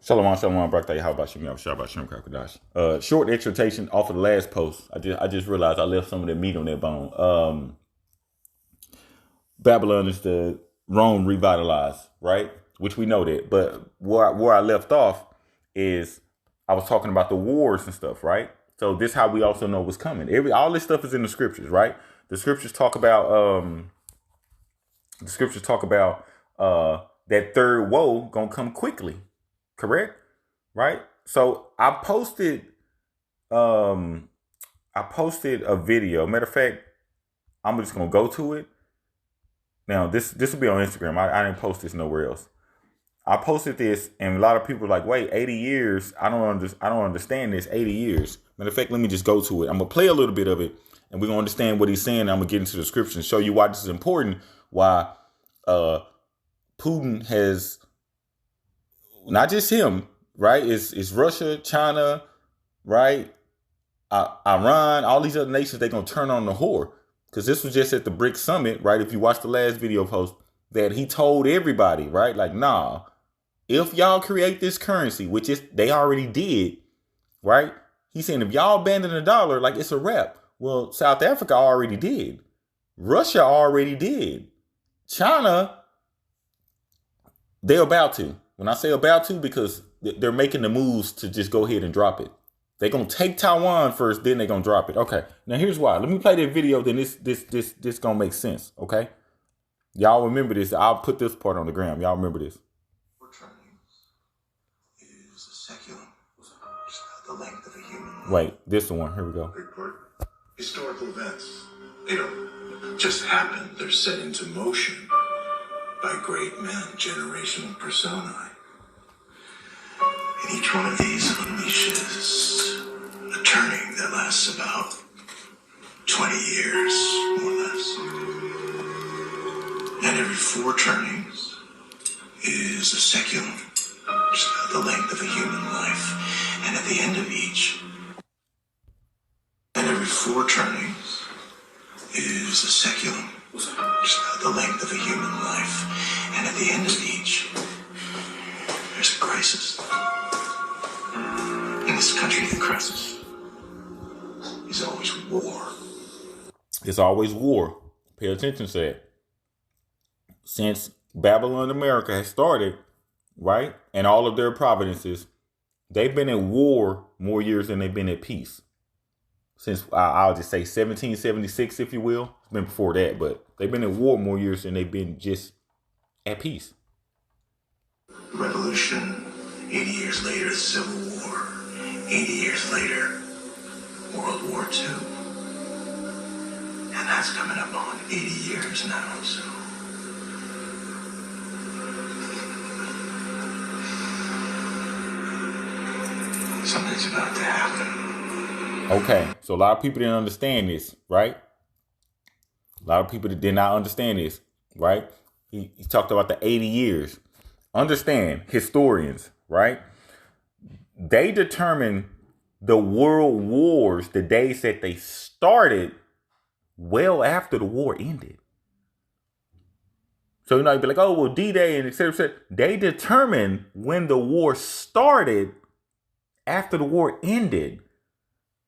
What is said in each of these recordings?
Shalom, shalom, birthday. How about you? How about Shem Kakadash? Short exhortation off of the last post. I just realized I left some of the meat on that bone. Babylon is the Rome revitalized, right? Which we know that. But where I left off is I was talking about the wars and stuff, right? So this is how we also know what's coming. All this stuff is in the scriptures, right? The scriptures talk about that third woe gonna come quickly. Correct? Right? So I posted a video. Matter of fact, I'm just gonna go to it. Now this will be on Instagram. I didn't post this nowhere else. I posted this and a lot of people are like, wait, 80 years? I don't understand this. 80 years. Matter of fact, let me just go to it. I'm gonna play a little bit of it and we're gonna understand what he's saying. I'm gonna get into the scripture and show you why this is important, why Putin has, not just him, right? It's Russia, China, right? Iran, all these other nations, they're going to turn on the whore. Because this was just at the BRICS summit, right? If you watch the last video post, that he told everybody, right? Like, nah, if y'all create this currency, which is they already did, right? He's saying if y'all abandon the dollar, like it's a wrap. Well, South Africa already did. Russia already did. China, they're about to. When I say about to, because they're making the moves to just go ahead and drop it. They're going to take Taiwan first, then they're going to drop it. Okay. Now here's why. Let me play that video, then this going to make sense. Okay. Y'all remember this. I'll put this part on the gram. Y'all remember this. Is a seculum. The length of a human life. Wait, this one. Here we go. Historical events. They don't just happen. They're set into motion by great men, generational personae. And each one of these unleashes a turning that lasts about 20 years, more or less. And every 4 turnings is a seculum, which is about the length of a human life. And at the end of each, and every 4 turnings is a seculum, which is about the length of a human life. And at the end of each, there's a crisis. In this country, the crisis is always war. It's always war. Pay attention to that. Since Babylon America has started, right, and all of their providences, they've been at war more years than they've been at peace. Since I'll just say 1776, if you will. It's been before that, but they've been at war more years than they've been just at peace. Revolution, 80 years later, the Civil War, 80 years later, World War II. And that's coming up on 80 years now, so. Something's about to happen. Okay, so a lot of people didn't understand this, right? A lot of people did not understand this, right? He talked about the 80 years. Understand, historians, right? They determine the world wars, the days that they started, well after the war ended. So, you'd be like, oh, well, D-Day and et cetera, et cetera. They determine when the war started after the war ended.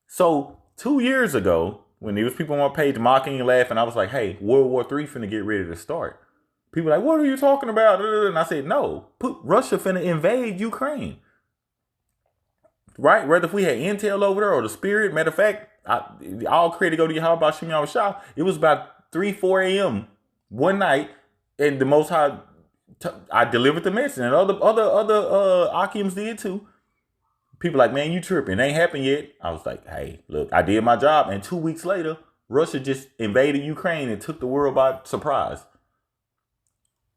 So 2 years ago, when there was people on my page mocking and laughing, I was like, hey, World War III finna get ready to start. People were like, what are you talking about? And I said, no, Russia finna invade Ukraine. Right? Whether if we had intel over there or the spirit. Matter of fact, all credit go to you. How about Shem Shah? It was about 3, 4 a.m. one night, and the Most High, I delivered the message, and other Akims did too. People like, man, you tripping. It ain't happened yet. I was like, hey, look, I did my job. And 2 weeks later, Russia just invaded Ukraine and took the world by surprise.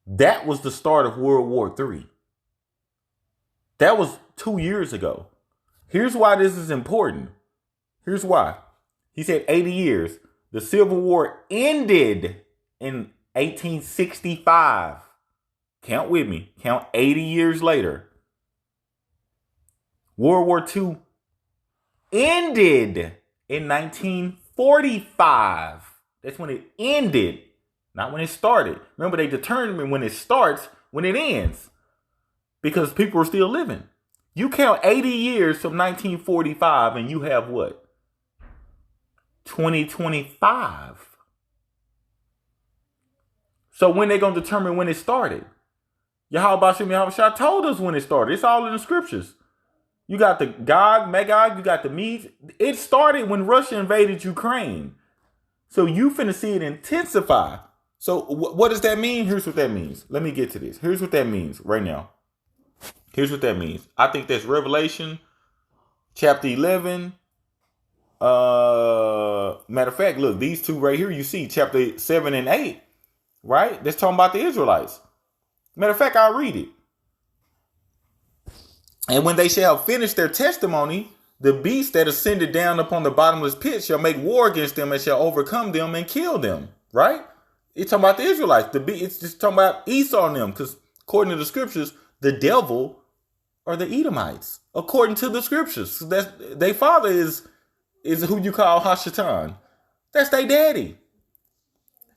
That was the start of World War III. That was 2 years ago. Here's why this is important. Here's why. He said 80 years. The Civil War ended in 1865. Count with me. Count 80 years later. World War II ended in 1945. That's when it ended, not when it started. Remember, they determine when it starts, when it ends, because people are still living. You count 80 years from 1945 and you have what? 2025. So when they going to determine when it started? Yahweh Shah told us when it started. It's all in the scriptures. You got the Gog, Magog, you got the Medes. It started when Russia invaded Ukraine. So you finna see it intensify. So what does that mean? Here's what that means. Let me get to this. Here's what that means right now. Here's what that means. I think that's Revelation chapter 11. Matter of fact, look, these two right here, you see chapter 7 and 8, right? That's talking about the Israelites. Matter of fact, I'll read it. And when they shall finish their testimony, the beast that ascended down upon the bottomless pit shall make war against them and shall overcome them and kill them. Right? It's talking about the Israelites. It's just talking about Esau and them. Because according to the scriptures, the devil are the Edomites. According to the scriptures. Their father is who you call Hashatan. That's their daddy.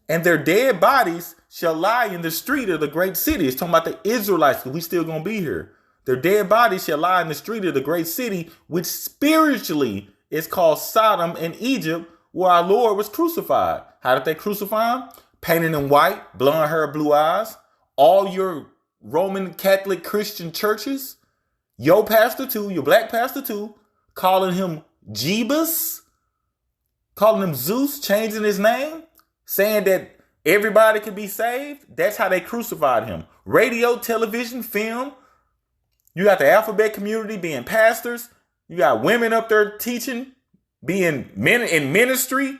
And their dead bodies shall lie in the street of the great city. It's talking about the Israelites, because we still going to be here. Their dead bodies shall lie in the street of the great city, which spiritually is called Sodom and Egypt, where our Lord was crucified. How did they crucify him? Painted him white, blonde hair, blue eyes. All your Roman Catholic Christian churches, your pastor too, your black pastor too, calling him Jebus, calling him Zeus, changing his name, saying that everybody could be saved. That's how they crucified him. Radio, television, film. You got the alphabet community being pastors. You got women up there teaching, being men in ministry.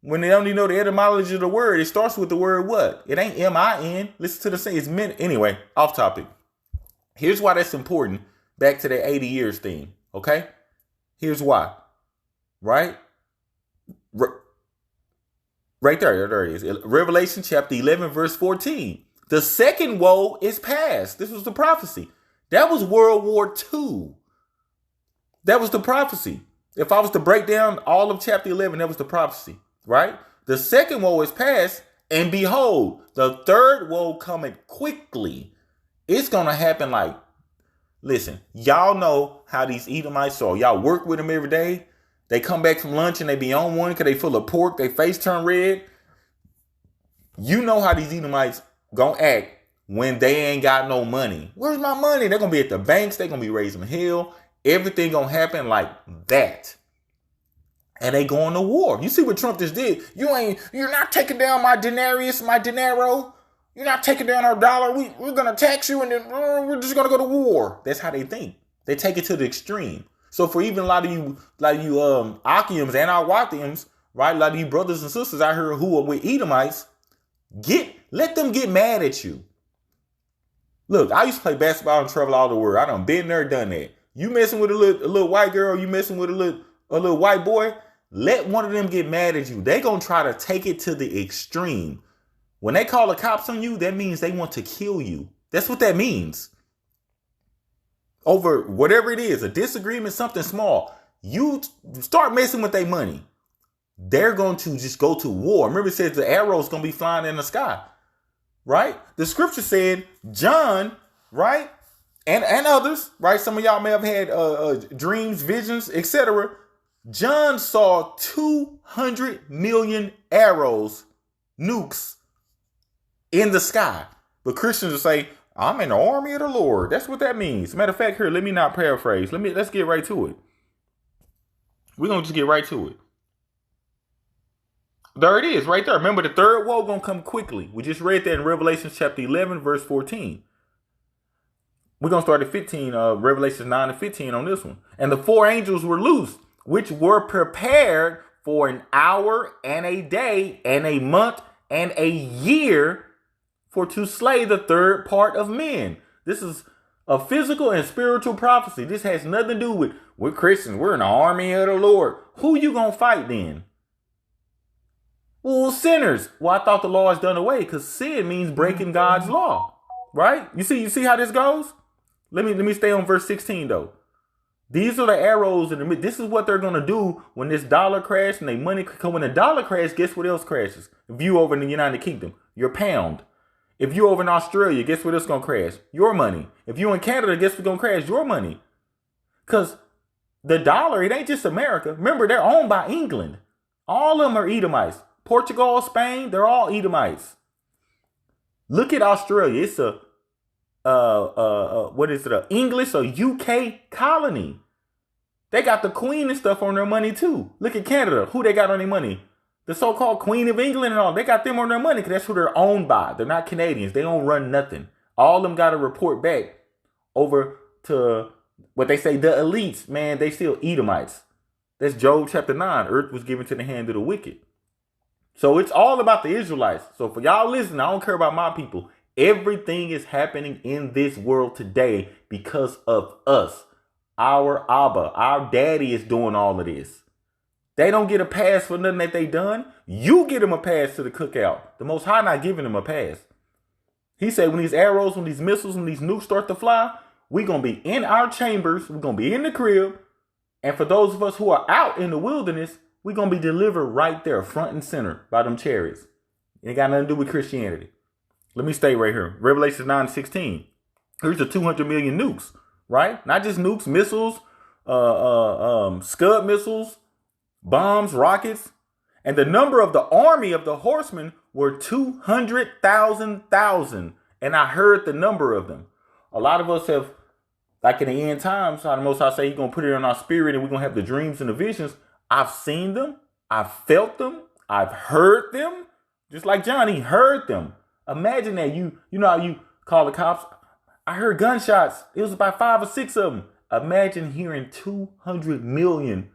When they don't even know the etymology of the word, it starts with the word what? It ain't M-I-N. Listen to the saying. It's men. Anyway, off topic. Here's why that's important. Back to the 80 years thing. Okay? Here's why. Right? Right there. There it is. Revelation chapter 11, verse 14. The second woe is past. This was the prophecy. That was World War II. That was the prophecy. If I was to break down all of chapter 11, that was the prophecy, right? The second woe is past, and behold, the third woe coming quickly. It's going to happen like, listen, y'all know how these Edomites are. Y'all work with them every day. They come back from lunch and they be on one because they full of pork. They face turn red. You know how these Edomites going to act when they ain't got no money. Where's my money? They're going to be at the banks. They're going to be raising hell. Everything going to happen like that. And they going to war. You see what Trump just did? You're not taking down my denarius, my dinero. You're not taking down our dollar. We're going to tax you and then we're just going to go to war. That's how they think. They take it to the extreme. So for even a lot of you Akims and our Wathians, right? A lot of you brothers and sisters out here who are with Edomites, let them get mad at you. Look, I used to play basketball and travel all over the world. I done been there, done that. You messing with a little white girl, you messing with a little white boy, let one of them get mad at you. They gonna try to take it to the extreme. When they call the cops on you, that means they want to kill you. That's what that means. Over whatever it is, a disagreement, something small. You start messing with their money, they're going to just go to war. Remember it says the arrows gonna be flying in the sky. Right? The scripture said, John, right? And others, right? Some of y'all may have had dreams, visions, etc. John saw 200 million arrows, nukes in the sky. But Christians will say, I'm in the army of the Lord. That's what that means. Matter of fact, here, let me not paraphrase. Let's get right to it. We're going to just get right to it. There it is, right there. Remember, the third woe going to come quickly. We just read that in Revelation chapter 11, verse 14. We're going to start at 15, Revelation 9 and 15 on this one. And the four angels were loosed, which were prepared for an hour and a day and a month and a year for to slay the third part of men. This is a physical and spiritual prophecy. This has nothing to do with, we're Christians, we're in the army of the Lord. Who you going to fight then? Well, sinners. Well, I thought the law is done away because sin means breaking God's law, right? You see how this goes? Let me stay on verse 16 though. These are the arrows in the mid. This is what they're gonna do when this dollar crash and their money come. When the dollar crash, guess what else crashes? If you over in the United Kingdom, your pound. If you over in Australia, guess what else gonna crash? Your money. If you in Canada, guess what's gonna crash? Your money. Because the dollar, it ain't just America. Remember, they're owned by England. All of them are Edomites. Portugal, Spain, they're all Edomites. Look at Australia. It's a what is it? A English or UK colony. They got the Queen and stuff on their money too. Look at Canada. Who they got on their money? The so-called Queen of England and all. They got them on their money because that's who they're owned by. They're not Canadians. They don't run nothing. All of them got to report back over to what they say the elites. Man, they still Edomites. That's Job chapter 9. Earth was given to the hand of the wicked. So it's all about the Israelites. So for y'all listening, I don't care about my people. Everything is happening in this world today because of us. Our Abba, our daddy is doing all of this. They don't get a pass for nothing that they done. You get them a pass to the cookout. The Most High not giving them a pass. He said when these arrows, when these missiles, when these nukes start to fly, we're going to be in our chambers. We're going to be in the crib. And for those of us who are out in the wilderness, we're going to be delivered right there, front and center, by them chariots. It ain't got nothing to do with Christianity. Let me stay right here. Revelation 9:16. Here's the 200 million nukes, right? Not just nukes, missiles, Scud missiles, bombs, rockets. And the number of the army of the horsemen were 200,000. And I heard the number of them. A lot of us have, like in the end times, how the Most High say he's going to put it in our spirit and we're going to have the dreams and the visions. I've seen them. I've felt them. I've heard them. Just like John, he heard them. Imagine that you know how you call the cops. I heard gunshots. It was about 5 or 6 of them. Imagine hearing 200 million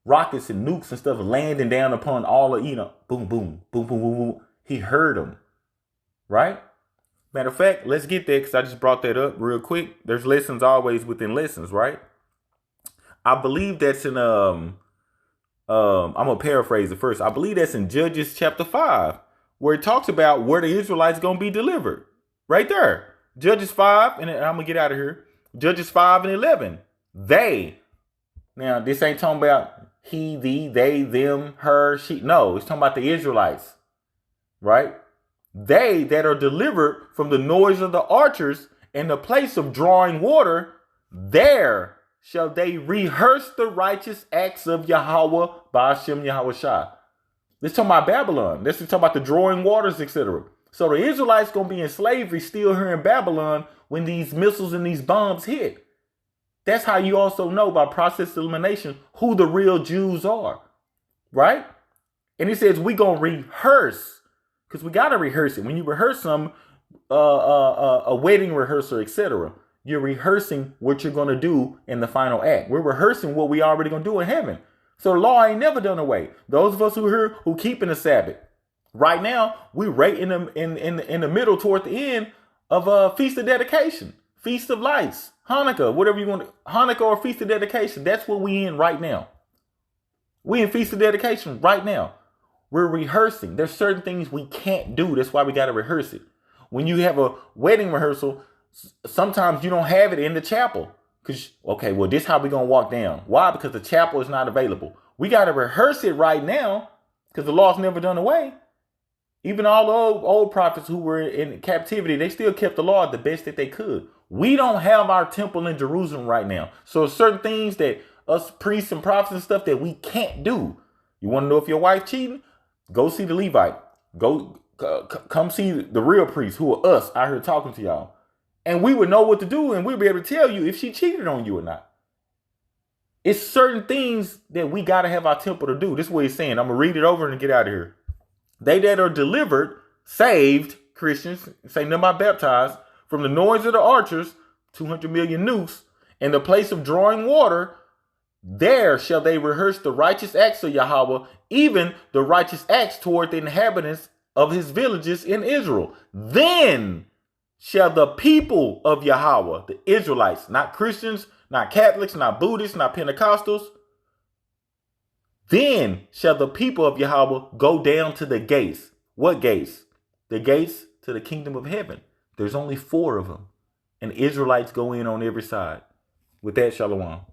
rockets and nukes and stuff landing down upon all of, boom, boom, boom, boom, boom, boom. He heard them, right? Matter of fact, let's get there because I just brought that up real quick. There's lessons always within lessons, right? I believe that's in, I'm going to paraphrase it first. I believe that's in Judges chapter 5, where it talks about where the Israelites going to be delivered. Right there. Judges 5, and I'm going to get out of here. Judges 5 and 11. They. Now, this ain't talking about he, thee, they, them, her, she. No, it's talking about the Israelites. Right? They that are delivered from the noise of the archers and the place of drawing water, there shall they rehearse the righteous acts of Yahweh by Hashem Yahweh Shah. This is talking about Babylon. This is talking about the drawing waters, etc. So the Israelites going to be in slavery still here in Babylon when these missiles and these bombs hit. That's how you also know by process elimination who the real Jews are. Right? And he says we going to rehearse. Because we got to rehearse it. When you rehearse some, a wedding rehearsal, etc., you're rehearsing what you're going to do in the final act. We're rehearsing what we already going to do in heaven. So the law ain't never done away. Those of us who are here who keeping the Sabbath, right now, we're right in the middle toward the end of a Feast of Dedication, Feast of Lights, Hanukkah, whatever you want, Hanukkah or Feast of Dedication. That's what we in right now. We in Feast of Dedication right now. We're rehearsing. There's certain things we can't do. That's why we got to rehearse it. When you have a wedding rehearsal, sometimes you don't have it in the chapel. Because, okay, well, this is how we're going to walk down. Why? Because the chapel is not available. We got to rehearse it right now because the law's never done away. Even all the old prophets who were in captivity, they still kept the law the best that they could. We don't have our temple in Jerusalem right now. So certain things that us priests and prophets and stuff that we can't do. You want to know if your wife cheating? Go see the Levite. Come see the real priests who are us out here talking to y'all. And we would know what to do and we'll be able to tell you if she cheated on you or not. It's certain things that we got to have our temple to do. This is what he's saying. I'm going to read it over and get out of here. They that are delivered, saved, Christians, say none by baptized, from the noise of the archers, 200 million nukes, and the place of drawing water, there shall they rehearse the righteous acts of Yahweh, even the righteous acts toward the inhabitants of his villages in Israel. Then shall the people of Yahweh, the Israelites, not Christians, not Catholics, not Buddhists, not Pentecostals, then shall the people of Yahweh go down to the gates. What gates? The gates to the kingdom of heaven. There's only 4 of them. And Israelites go in on every side. With that, shalom.